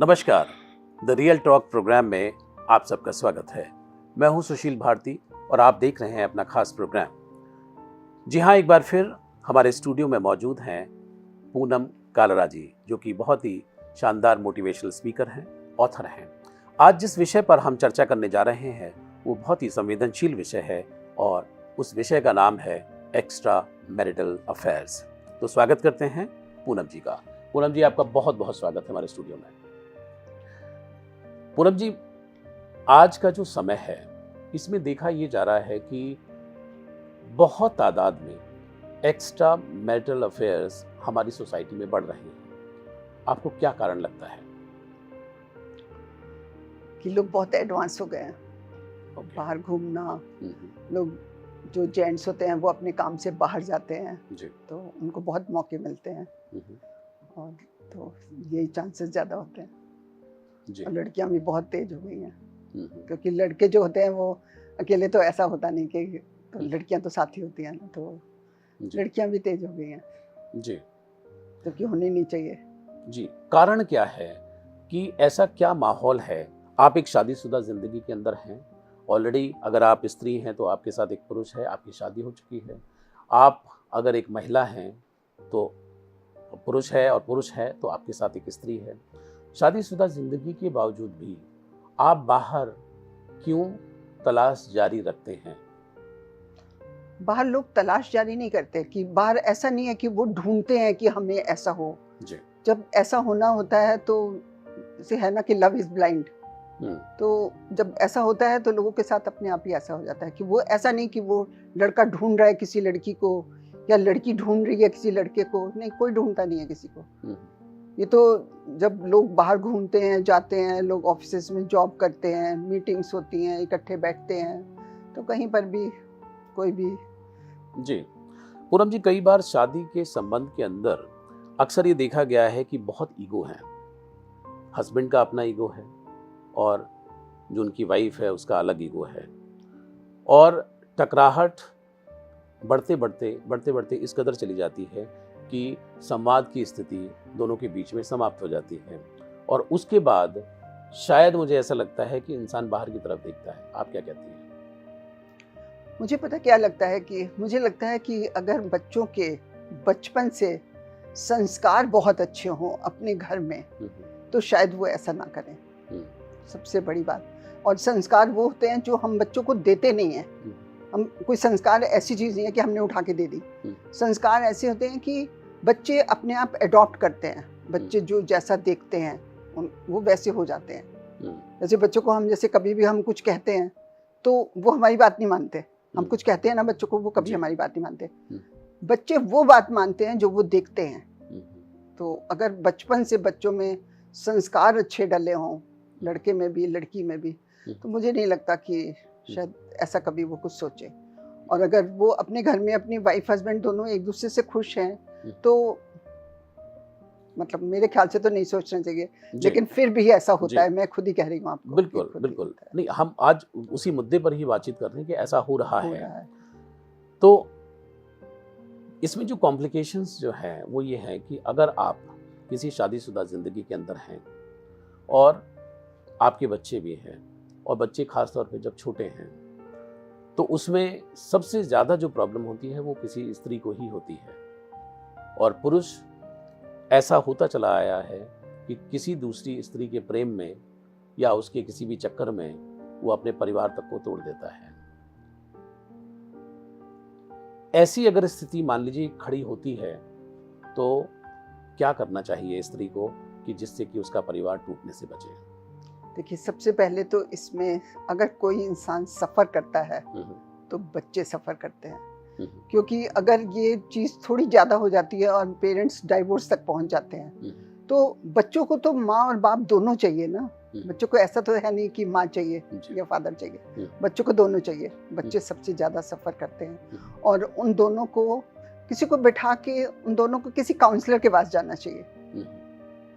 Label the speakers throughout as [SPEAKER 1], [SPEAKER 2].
[SPEAKER 1] नमस्कार, the real talk programme में आप सबका स्वागत है। मैं हूं सुशील भारती और आप देख रहे हैं अपना खास प्रोग्राम। जी हां, एक बार फिर हमारे स्टूडियो में मौजूद हैं पूनम कालरा जी, जो कि बहुत ही शानदार मोटिवेशनल स्पीकर हैं, ऑथर हैं। आज जिस विषय पर हम चर्चा करने जा रहे हैं वो बहुत ही संवेदनशील विषय है और उस विषय का नाम है एक्स्ट्रा मैरिटल अफेयर्स। तो स्वागत करते हैं पूनम जी का। पूनम जी, आपका बहुत बहुत स्वागत है हमारे स्टूडियो में। पूनम जी, आज का जो समय है इसमें देखा ये जा रहा है कि बहुत तादाद में एक्स्ट्रा मैरिटल अफेयर्स हमारी सोसाइटी में बढ़ रहे हैं। आपको क्या कारण लगता है?
[SPEAKER 2] कि लोग बहुत एडवांस हो गए हैं। बाहर घूमना, लोग जो जेंट्स होते हैं वो अपने काम से बाहर जाते हैं जी। तो उनको बहुत मौके मिलते हैं और तो यही चांसेस ज़्यादा होते हैं जी। और लड़कियां भी बहुत तेज हो गई हैं क्योंकि लड़के जो होते हैं वो अकेले तो ऐसा होता नहीं कि तो लड़कियां तो साथी होती हैं ना, तो लड़कियां भी तेज हो गई हैं जी, तो क्यों होनी नहीं चाहिए
[SPEAKER 1] जी। कारण क्या है कि ऐसा क्या माहौल है? आप एक शादीशुदा जिंदगी के अंदर हैं ऑलरेडी। अगर आप स्त्री हैं तो आपके साथ एक पुरुष है, आपकी शादी हो चुकी है। आप अगर एक महिला हैं तो पुरुष है, और पुरुष है तो आपके साथ एक स्त्री है। शादीशुदा जिंदगी के बावजूद भी आप बाहर क्यों तलाश जारी रखते हैं?
[SPEAKER 2] बाहर लोग तलाश जारी नहीं करते कि बाहर ऐसा नहीं है कि वो ढूंढते हैं कि हमें ऐसा हो जी। जब ऐसा होना होता है तो जैसे है ना कि लव इज ब्लाइंड, तो जब ऐसा होता है तो लोगों के साथ अपने आप ही ऐसा हो जाता है कि वो ऐसा नहीं कि वो लड़का ढूंढ रहा है किसी लड़की को या लड़की ढूंढ रही है किसी लड़के को। नहीं, कोई ढूंढता नहीं है किसी को। ये तो जब लोग बाहर घूमते हैं, जाते हैं, लोग ऑफिस में जॉब करते हैं, मीटिंग्स होती हैं, इकट्ठे बैठते हैं, तो कहीं पर भी कोई भी
[SPEAKER 1] जी। पूनम जी, कई बार शादी के संबंध के अंदर अक्सर ये देखा गया है कि बहुत ईगो है। हस्बैंड का अपना ईगो है और जो उनकी वाइफ है उसका अलग ईगो है, और टकराहट बढ़ते बढ़ते इस कदर चली जाती है कि संवाद की स्थिति दोनों के बीच में समाप्त हो जाती है, और उसके बाद शायद मुझे ऐसा लगता है कि इंसान बाहर की तरफ देखता है। आप क्या कहती हैं?
[SPEAKER 2] मुझे पता क्या लगता है कि मुझे लगता है कि अगर बच्चों के बचपन से संस्कार बहुत अच्छे हों अपने घर में तो शायद वो ऐसा ना करें। सबसे बड़ी बात, और संस्कार वो होते हैं जो हम बच्चों को देते नहीं हैं। हम कोई संस्कार ऐसी चीज़ नहीं है कि हमने उठा के दे दी। संस्कार ऐसे होते हैं कि बच्चे अपने आप अडॉप्ट करते हैं। बच्चे जो जैसा देखते हैं वो वैसे हो जाते हैं। जैसे बच्चों को हम जैसे कभी भी हम कुछ कहते हैं तो वो हमारी बात नहीं मानते। हम कुछ कहते हैं ना बच्चों को, वो कभी हमारी बात नहीं मानते। बच्चे वो बात मानते हैं जो वो देखते हैं। तो अगर बचपन से बच्चों में संस्कार अच्छे डले हों, लड़के में भी लड़की में भी, तो मुझे नहीं लगता कि शायद ऐसा कभी वो कुछ सोचे। और अगर वो अपने घर में अपनी वाइफ हस्बैंड दोनों एक दूसरे से खुश हैं तो मतलब मेरे ख्याल से तो नहीं सोचना चाहिए, लेकिन फिर भी ऐसा होता है। मैं खुद ही कह रही हूँ आपको।
[SPEAKER 1] बिल्कुल नहीं, हम आज उसी मुद्दे पर ही बातचीत कर रहे हैं कि ऐसा हो रहा है। तो इसमें जो कॉम्प्लिकेशंस जो है वो ये है कि अगर आप किसी शादीशुदा जिंदगी के अंदर हैं और आपके बच्चे भी हैं, और बच्चे खास तौर पे जब छोटे हैं, तो उसमें सबसे ज़्यादा जो प्रॉब्लम होती है वो किसी स्त्री को ही होती है। और पुरुष ऐसा होता चला आया है कि किसी दूसरी स्त्री के प्रेम में या उसके किसी भी चक्कर में वो अपने परिवार तक को तोड़ देता है। ऐसी अगर स्थिति मान लीजिए खड़ी होती है तो क्या करना चाहिए स्त्री को कि जिससे कि उसका परिवार टूटने से बचे?
[SPEAKER 2] देखिए, सबसे पहले तो इसमें अगर कोई इंसान सफ़र करता है तो बच्चे सफ़र करते हैं, क्योंकि अगर ये चीज़ थोड़ी ज़्यादा हो जाती है और पेरेंट्स डाइवोर्स तक पहुंच जाते हैं तो बच्चों को तो माँ और बाप दोनों चाहिए ना। बच्चों को ऐसा तो है नहीं कि माँ चाहिए या फादर चाहिए, बच्चों को दोनों चाहिए। बच्चे सबसे ज़्यादा सफ़र करते हैं और उन दोनों को किसी को बिठा के उन दोनों को किसी काउंसलर के पास जाना चाहिए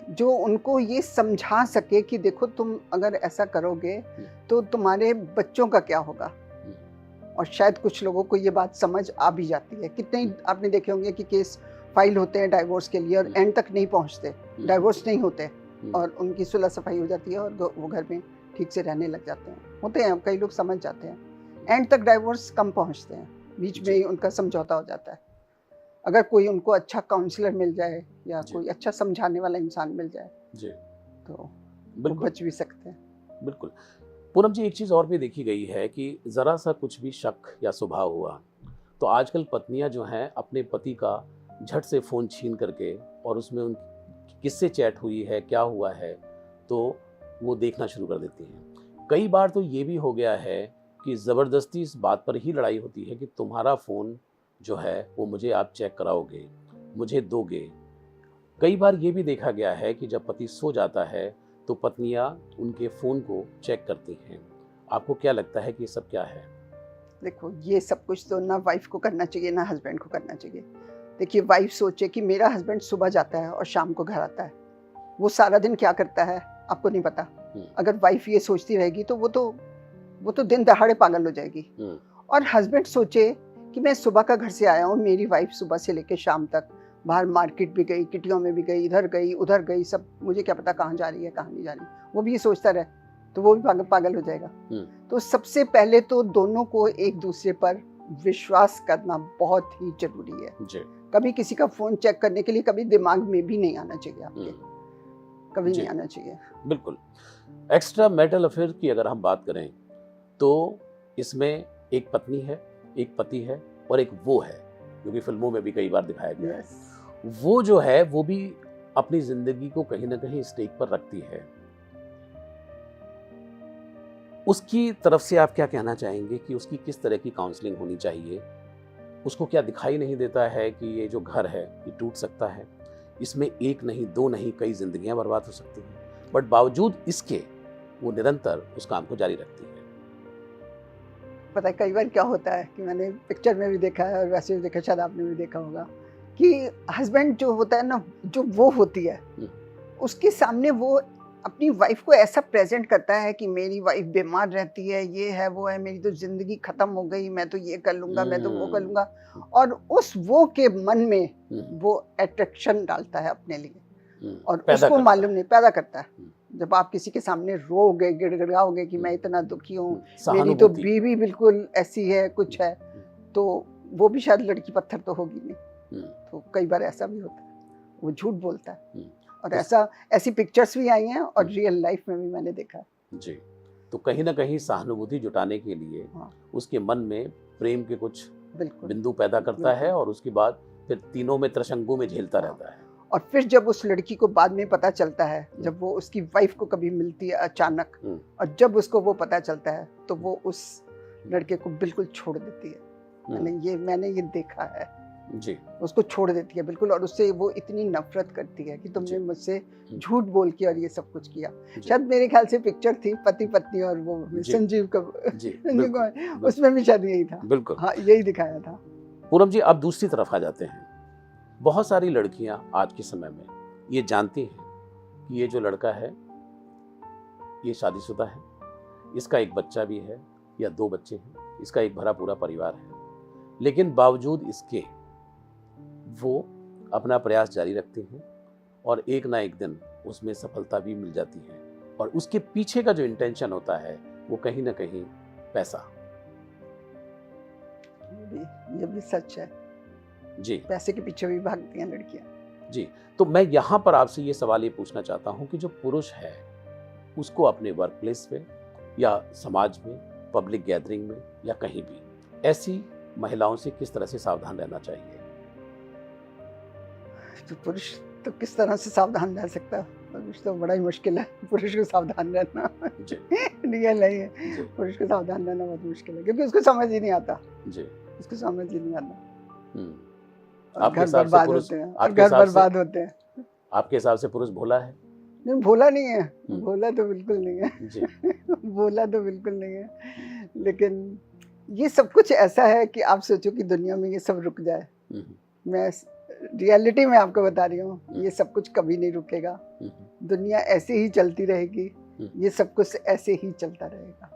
[SPEAKER 2] जो उनको ये समझा सके कि देखो तुम अगर ऐसा करोगे तो तुम्हारे बच्चों का क्या होगा। और शायद कुछ लोगों को ये बात समझ आ भी जाती है। कितने ही आपने देखे होंगे कि केस फाइल होते हैं डाइवोर्स के लिए और एंड तक नहीं पहुंचते, डाइवोर्स नहीं होते, और उनकी सुलह सफाई हो जाती है और वो घर में ठीक से रहने लग जाते हैं। होते हैं, कई लोग समझ जाते हैं, एंड तक डाइवोर्स कम पहुंचते हैं, बीच में ही उनका समझौता हो जाता है। अगर कोई उनको अच्छा काउंसलर मिल जाए या कोई अच्छा समझाने वाला इंसान मिल जाए
[SPEAKER 1] जी,
[SPEAKER 2] तो वो
[SPEAKER 1] बिल्कुल
[SPEAKER 2] बच भी सकते हैं।
[SPEAKER 1] बिल्कुल। पूनम जी, एक चीज़ और भी देखी गई है कि ज़रा सा कुछ भी शक या स्वभाव हुआ तो आजकल पत्नियां जो हैं अपने पति का झट से फ़ोन छीन करके और उसमें उन किससे चैट हुई है, क्या हुआ है, तो वो देखना शुरू कर देती हैं। कई बार तो ये भी हो गया है कि ज़बरदस्ती इस बात पर ही लड़ाई होती है कि तुम्हारा फ़ोन जो है वो मुझे आप चेक कराओगे, मुझे दोगे। कई बार ये भी देखा गया है कि जब पति सो जाता है तो पत्नियां उनके फ़ोन को चेक करती हैं। आपको क्या लगता है कि ये सब क्या है?
[SPEAKER 2] देखो, ये सब कुछ तो ना वाइफ को करना चाहिए ना हस्बैंड को करना चाहिए। देखिए, वाइफ सोचे कि मेरा हस्बैंड सुबह जाता है और शाम को घर आता है, वो सारा दिन क्या करता है आपको नहीं पता। अगर वाइफ ये सोचती रहेगी तो वो तो दिन दहाड़े पागल हो जाएगी। और हस्बैंड सोचे कि मैं सुबह का घर से आया हूँ, मेरी वाइफ सुबह से लेकर शाम तक बाहर मार्केट भी गई, किटियों में भी गई, इधर गई उधर गई, सब मुझे क्या पता कहाँ जा रही है कहाँ नहीं जा रही, वो भी ये सोचता रहे तो वो भी पागल हो जाएगा। तो सबसे पहले तो दोनों को एक दूसरे पर विश्वास करना बहुत ही जरूरी है जी। कभी किसी का फोन चेक करने के लिए कभी दिमाग में भी नहीं आना चाहिए आपके, कभी नहीं आना चाहिए।
[SPEAKER 1] बिल्कुल। एक्स्ट्रा मैरिटल अफेयर की अगर हम बात करें तो इसमें एक पत्नी है, एक पति है और एक वो है जो कि फिल्मों में भी कई बार दिखाया गया है। वो जो है वो भी अपनी जिंदगी को कहीं ना कहीं स्टेक पर रखती है। उसकी तरफ से आप क्या कहना चाहेंगे कि उसकी किस तरह की काउंसलिंग होनी चाहिए? उसको क्या दिखाई नहीं देता है कि ये जो घर है ये टूट सकता है, इसमें एक नहीं दो नहीं कई जिंदगियां बर्बाद हो सकती हैं, बट बावजूद इसके वो निरंतर उस काम को जारी रखती है।
[SPEAKER 2] पता है कई बार क्या होता है कि मैंने पिक्चर में भी देखा है और वैसे भी देखा, शायद आपने भी देखा होगा कि हस्बैंड जो होता है ना, जो वो होती है उसके सामने वो अपनी वाइफ को ऐसा प्रेजेंट करता है कि मेरी वाइफ बीमार रहती है, ये है वो है, मेरी तो जिंदगी खत्म हो गई, मैं तो ये कर लूंगा, मैं तो वो कर लूंगा, और उस वो के मन में वो अट्रैक्शन डालता है अपने लिए और उसको मालूम नहीं पैदा करता है। जब आप किसी के सामने रोगे गिड़गिड़ाओगे कि मैं इतना दुखी हूँ, मेरी तो बीवी बिल्कुल ऐसी है, कुछ है, तो वो भी शायद लड़की पत्थर तो होगी नहीं। तो कई बार ऐसा भी होता है, वो झूठ बोलता है और ऐसी पिक्चर्स भी आई हैं और रियल लाइफ में भी मैंने देखा जी।
[SPEAKER 1] तो कहीं ना कहीं सहानुभूति जुटाने के लिए उसके मन में प्रेम के कुछ बिंदु पैदा करता है और उसके बाद फिर तीनों में त्रिशंकु में झेलता रहता है।
[SPEAKER 2] और फिर जब उस लड़की को बाद में पता चलता है, जब वो उसकी वाइफ को कभी मिलती है अचानक और जब उसको वो पता चलता है तो वो उस लड़के को बिल्कुल छोड़ देती है। मैंने ये देखा है जी। उसको छोड़ देती है बिल्कुल और उससे वो इतनी नफरत करती है कि तुमने मुझसे झूठ बोल के और ये सब कुछ किया। शायद मेरे ख्याल से पिक्चर थी पति पत्नी और वो संजीव का उसमें भी शायद यही था।
[SPEAKER 1] बिल्कुल
[SPEAKER 2] हाँ, यही दिखाया था।
[SPEAKER 1] पूनम जी, अब दूसरी तरफ आ जाते हैं। बहुत सारी लड़कियां आज के समय में ये जानती हैं कि ये जो लड़का है ये शादीशुदा है, इसका एक बच्चा भी है या 2 बच्चे हैं, इसका एक भरा पूरा परिवार है, लेकिन बावजूद इसके वो अपना प्रयास जारी रखते हैं और एक ना एक दिन उसमें सफलता भी मिल जाती है और उसके पीछे का जो इंटेंशन होता है वो कहीं ना कहीं पैसा।
[SPEAKER 2] ये भी सच है जी, पैसे के पीछे भी भागती हैं लड़कियां
[SPEAKER 1] जी। तो मैं यहाँ पर आपसे ये सवाल ये पूछना चाहता हूँ कि जो पुरुष है उसको अपने वर्क प्लेस पे या समाज में, पब्लिक गैदरिंग में या कहीं भी ऐसी महिलाओं से किस तरह से सावधान रहना चाहिए?
[SPEAKER 2] तो पुरुष तो किस तरह से सावधान रह सकता है? पुरुष तो बड़ा ही मुश्किल है पुरुष को सावधान रहना रियल नहीं है। पुरुष को सावधान रहना बहुत मुश्किल है क्योंकि उसको समझ ही नहीं आता जी, उसको समझ ही नहीं आता। घर बर्बाद होते हैं और घर बर्बाद होते हैं।
[SPEAKER 1] आपके हिसाब से पुरुष भोला है?
[SPEAKER 2] नहीं, भोला नहीं है, भोला तो बिल्कुल नहीं है जी। भोला तो बिल्कुल नहीं है, लेकिन ये सब कुछ ऐसा है कि आप सोचो कि दुनिया में ये सब रुक जाए। मैं रियलिटी में आपको बता रही हूँ, ये सब कुछ कभी नहीं रुकेगा। दुनिया ऐसे ही चलती रहेगी, ये सब कुछ ऐसे ही चलता रहेगा।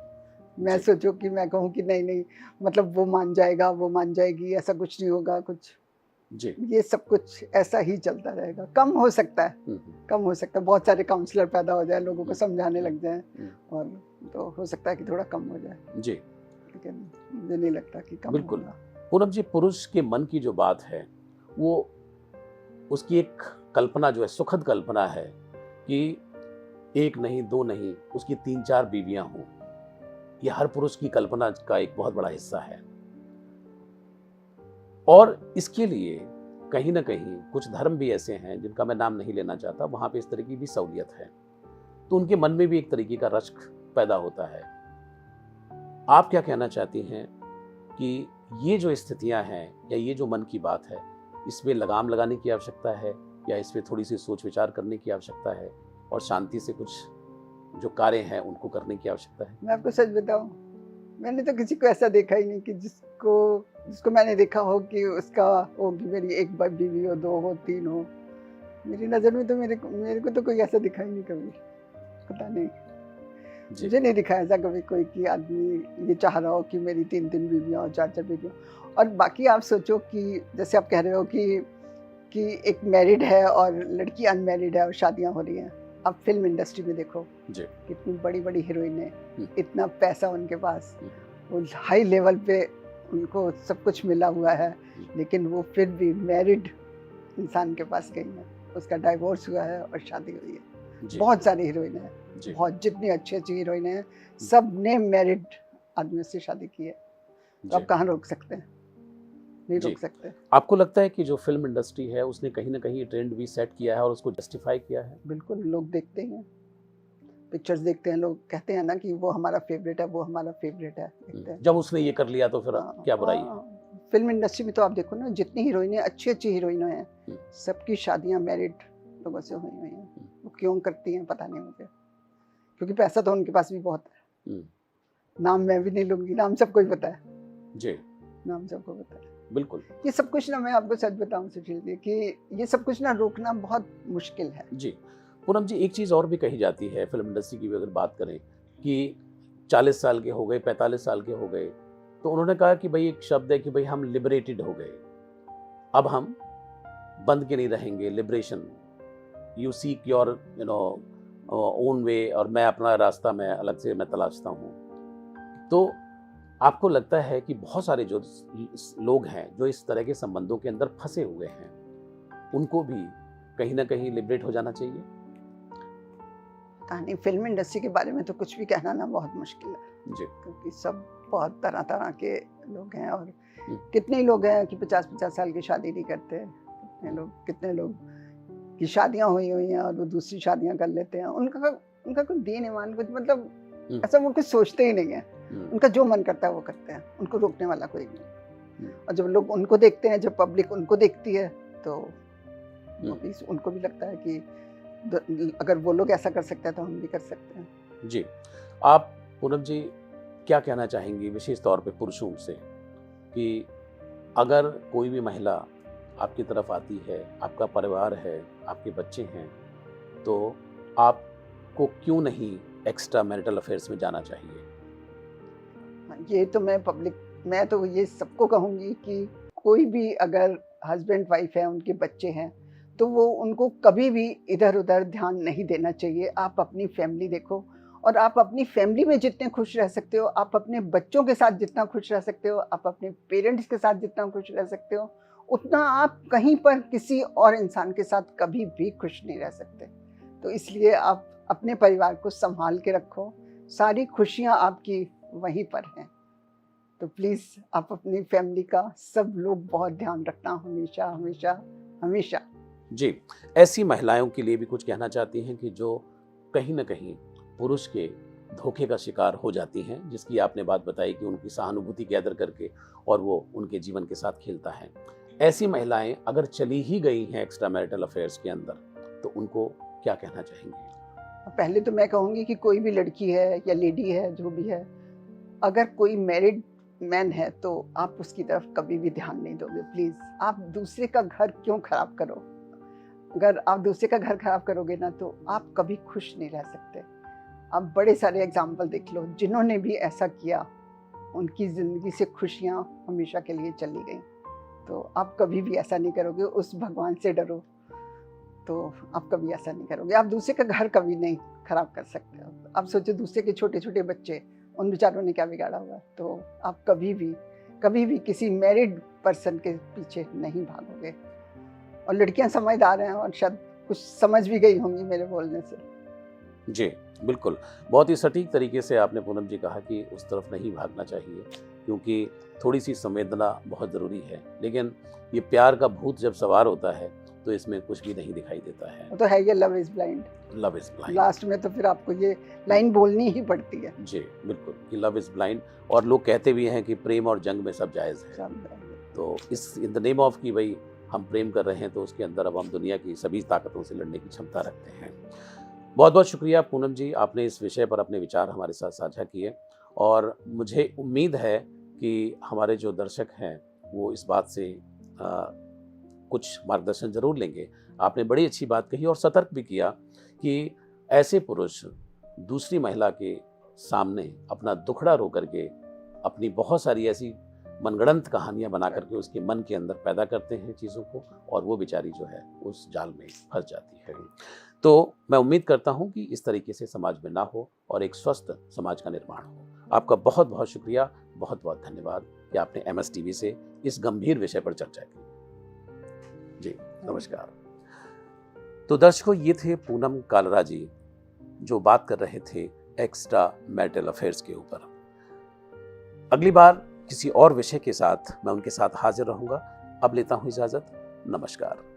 [SPEAKER 2] मैं सोचो कि मैं कहूँ कि नहीं नहीं, मतलब वो मान जाएगा, वो मान जाएगी, ऐसा कुछ नहीं होगा, कुछ
[SPEAKER 1] जी।
[SPEAKER 2] ये सब कुछ ऐसा ही चलता रहेगा। कम हो सकता है, कम हो सकता है, बहुत सारे काउंसलर पैदा हो जाए, लोगों को समझाने लग जाए, और तो हो सकता है कि थोड़ा कम हो जाए
[SPEAKER 1] जी।
[SPEAKER 2] लेकिन मुझे नहीं लगता कि कम
[SPEAKER 1] बिल्कुल।
[SPEAKER 2] होगा।
[SPEAKER 1] पूनम जी, पुरुष के मन की जो बात है, वो उसकी एक कल्पना जो है, सुखद कल्पना है कि एक नहीं, दो नहीं, उसकी 3-4 बीवियां हों। ये हर पुरुष की कल्पना का एक बहुत बड़ा हिस्सा है, और इसके लिए कहीं ना कहीं कुछ धर्म भी ऐसे हैं जिनका मैं नाम नहीं लेना चाहता, वहां पे इस तरह की भी सहूलियत है, तो उनके मन में भी एक तरीके का रश्क पैदा होता है। आप क्या कहना चाहती हैं कि ये जो स्थितियां हैं या ये जो मन की बात है, इसमें लगाम लगाने की आवश्यकता है, या इसमें थोड़ी सी सोच विचार करने की आवश्यकता है, और शांति से कुछ जो कार्य हैं उनको करने की आवश्यकता है?
[SPEAKER 2] मैं आपको सच बताऊं, मैंने तो किसी को ऐसा देखा ही नहीं कि जिसको मैंने देखा हो कि उसका हो कि मेरी एक बीवी हो, 2 हो, 3 हो। मेरी नज़र में तो मेरे को तो कोई ऐसा दिखा ही नहीं कभी, पता नहीं।
[SPEAKER 1] जी।
[SPEAKER 2] मुझे नहीं दिखा ऐसा कभी कोई कि आदमी ये चाह रहा हो कि मेरी 3-3 बीवियाँ हो, 4-4 बीवियाँ हो। और बाकी आप सोचो कि जैसे आप कह रहे हो कि एक मैरिड है और लड़की अनमैरिड है और शादियाँ हो रही हैं। अब फिल्म इंडस्ट्री में देखो
[SPEAKER 1] जी।
[SPEAKER 2] कितनी बड़ी-बड़ी हीरोइनें,
[SPEAKER 1] हम्म।
[SPEAKER 2] इतना पैसा उनके पास, वो हाई लेवल पे उनको सब कुछ मिला हुआ है, लेकिन वो फिर भी मैरिड इंसान के पास गई हैं। उसका डाइवोर्स हुआ है और शादी हुई है।
[SPEAKER 1] जी।
[SPEAKER 2] बहुत सारी हीरोइनें हैं,
[SPEAKER 1] जी।
[SPEAKER 2] बहुत, जितनी अच्छी हीरोइनें हैं, सब ने मैरिड आदमी से शादी की है। तो
[SPEAKER 1] जी।
[SPEAKER 2] आप कहाँ रोक सकते हैं? नहीं
[SPEAKER 1] जी।
[SPEAKER 2] रोक सकते।
[SPEAKER 1] आपको लगता है कि जो फिल्म इंडस्ट्री है उसने कहीं ना कहीं ट्रेंड भी सेट किया है और उसको जस्टिफाई किया है?
[SPEAKER 2] बिल्कुल, लोग देखते हैं, पिक्चर्स देखते हैं, लोग कहते हैं ना कि वो हमारा फेवरेट है, वो हमारा फेवरेट है, देखते हैं।
[SPEAKER 1] जब उसने ये कर लिया तो फिर क्या बुराई है?
[SPEAKER 2] फिल्म इंडस्ट्री में तो आप देखो ना, जितनी हीरोइनें अच्छी हीरोइनें हैं, सबकी शादियां मैरिड लोगों से हुई हैं। वो क्यों करती हैं पता नहीं मुझे, क्योंकि पैसा तो उनके पास भी बहुत है। नाम मैं भी नहीं लूंगी, नाम सबको ही पता है
[SPEAKER 1] जी।
[SPEAKER 2] नाम सबको पता है।
[SPEAKER 1] बिल्कुल।
[SPEAKER 2] ये सब कुछ ना, मैं आपको सच बताऊं सुशील जी, कि ये सब कुछ ना रोकना बहुत मुश्किल है।
[SPEAKER 1] जी। पूनम जी, एक चीज़ और भी कही जाती है फिल्म इंडस्ट्री की भी अगर बात करें कि 40 साल के हो गए, 45 साल के हो गए, तो उन्होंने कहा कि भाई एक शब्द है कि भाई हम लिबरेटेड हो गए, अब हम बंद के नहीं रहेंगे। Liberation, you seek your own way, और मैं अपना रास्ता मैं अलग से मैं तलाशता हूँ। तो आपको लगता है कि बहुत सारे जो लोग हैं जो इस तरह के संबंधों के अंदर फंसे हुए हैं, उनको भी कहीं ना कहीं लिबरेट हो जाना चाहिए?
[SPEAKER 2] कहानी फिल्म इंडस्ट्री के बारे में तो कुछ भी कहना ना बहुत मुश्किल है
[SPEAKER 1] जी।
[SPEAKER 2] क्योंकि सब बहुत तरह तरह के लोग हैं, और कितने ही लोग हैं कि 50-50 साल की शादी नहीं करते। कितने लोग की शादियां हुई हैं और वो दूसरी शादियां कर लेते हैं। उनका कोई दीन ईमान कुछ मतलब ऐसा वो कुछ सोचते ही नहीं है। उनका जो मन करता है वो करते हैं, उनको रोकने वाला कोई नहीं। और जब लोग उनको देखते हैं, जब पब्लिक उनको देखती है, तो उनको भी लगता है कि अगर वो लोग ऐसा कर सकते हैं तो हम भी कर सकते हैं।
[SPEAKER 1] जी। आप पूनम जी क्या कहना चाहेंगी विशेष तौर पे पुरुषों से कि अगर कोई भी महिला आपकी तरफ आती है, आपका परिवार है, आपके बच्चे हैं, तो आपको क्यों नहीं एक्स्ट्रा मैरिटल अफेयर्स में जाना चाहिए?
[SPEAKER 2] ये तो मैं तो ये सबको कहूँगी कि कोई भी अगर हस्बैंड वाइफ है, उनके बच्चे हैं, तो वो उनको कभी भी इधर उधर ध्यान नहीं देना चाहिए। आप अपनी फैमिली देखो, और आप अपनी फैमिली में जितने खुश रह सकते हो, आप अपने बच्चों के साथ जितना खुश रह सकते हो, आप अपने पेरेंट्स के साथ जितना खुश रह सकते हो, उतना आप कहीं पर किसी और इंसान के साथ कभी भी खुश नहीं रह सकते। तो इसलिए आप अपने परिवार को संभाल के रखो, सारी खुशियाँ आपकी वहीं पर हैं। तो प्लीज़ आप अपनी फैमिली का सब लोग बहुत ध्यान रखना, हमेशा हमेशा हमेशा।
[SPEAKER 1] जी। ऐसी महिलाओं के लिए भी कुछ कहना चाहती हैं कि जो कहीं ना कहीं पुरुष के धोखे का शिकार हो जाती हैं, जिसकी आपने बात बताई कि उनकी सहानुभूति गैदर करके और वो उनके जीवन के साथ खेलता है, ऐसी महिलाएं अगर चली ही गई हैं एक्स्ट्रा मैरिटल अफेयर्स के अंदर, तो उनको क्या कहना चाहेंगे?
[SPEAKER 2] पहले तो मैं कहूँगी कि कोई भी लड़की है या लेडी है, जो भी है, अगर कोई मैरिड मैन है तो आप उसकी तरफ कभी भी ध्यान नहीं दोगे। प्लीज़, आप दूसरे का घर क्यों खराब करो? अगर आप दूसरे का घर खराब करोगे ना, तो आप कभी खुश नहीं रह सकते। आप बड़े सारे एग्जाम्पल देख लो, जिन्होंने भी ऐसा किया, उनकी ज़िंदगी से खुशियाँ हमेशा के लिए चली गई। तो आप कभी भी ऐसा नहीं करोगे, उस भगवान से डरो, तो आप कभी ऐसा नहीं करोगे। आप दूसरे का घर कभी नहीं खराब कर सकते हो। आप सोचो दूसरे के छोटे छोटे बच्चे, उन बेचारों ने क्या बिगाड़ा हुआ है। तो आप कभी भी किसी मैरिड पर्सन के पीछे नहीं भागोगे। और लड़कियां समझदार हैं और शायद कुछ समझ भी गई होंगी मेरे बोलने से।
[SPEAKER 1] जी, बिल्कुल। बहुत ही सटीक तरीके से आपने पूनम जी कहा कि उस तरफ नहीं भागना चाहिए, क्योंकि थोड़ी-सी संवेदना बहुत ज़रूरी है। लेकिन ये प्यार का भूत जब सवार होता है, तो इसमें कुछ भी नहीं दिखाई देता है।
[SPEAKER 2] वो तो है ये love is blind.
[SPEAKER 1] Love is blind.
[SPEAKER 2] Last में तो फिर आपको ये लाइन बोलनी ही पड़ती है।
[SPEAKER 1] जी, बिल्कुल, कि लव इज़ ब्लाइंड। और लोग कहते भी हैं कि प्रेम और जंग में सब जायज़ है। तो इस इन द नेम ऑफ कि भई हम प्रेम कर रहे हैं, तो उसके अंदर अब हम दुनिया की सभी ताकतों से लड़ने की क्षमता रखते हैं। बहुत-बहुत शुक्रिया पूनम जी, आपने इस विषय पर अपने विचार हमारे साथ साझा किए। और मुझे उम्मीद है कि हमारे जो दर्शक हैं, वो इस बात से कुछ मार्गदर्शन ज़रूर लेंगे। आपने बड़ी अच्छी बात कही और सतर्क भी किया कि ऐसे पुरुष दूसरी महिला के सामने अपना दुखड़ा रो करके अपनी बहुत सारी ऐसी मनगढ़ंत कहानियाँ बना करके उसके मन के अंदर पैदा करते हैं चीज़ों को, और वो बेचारी जो है उस जाल में फंस जाती है। तो मैं उम्मीद करता हूँ कि इस तरीके से समाज में ना हो और एक स्वस्थ समाज का निर्माण हो। आपका बहुत बहुत शुक्रिया, बहुत बहुत धन्यवाद कि आपने MSTV से इस गंभीर विषय पर चर्चा की। जी, नमस्कार। तो दर्शकों, ये थे पूनम कालरा जी, जो बात कर रहे थे एक्स्ट्रा मैरिटल अफेयर्स के ऊपर। अगली बार किसी और विषय के साथ मैं उनके साथ हाजिर रहूंगा। अब लेता हूं इजाजत। नमस्कार।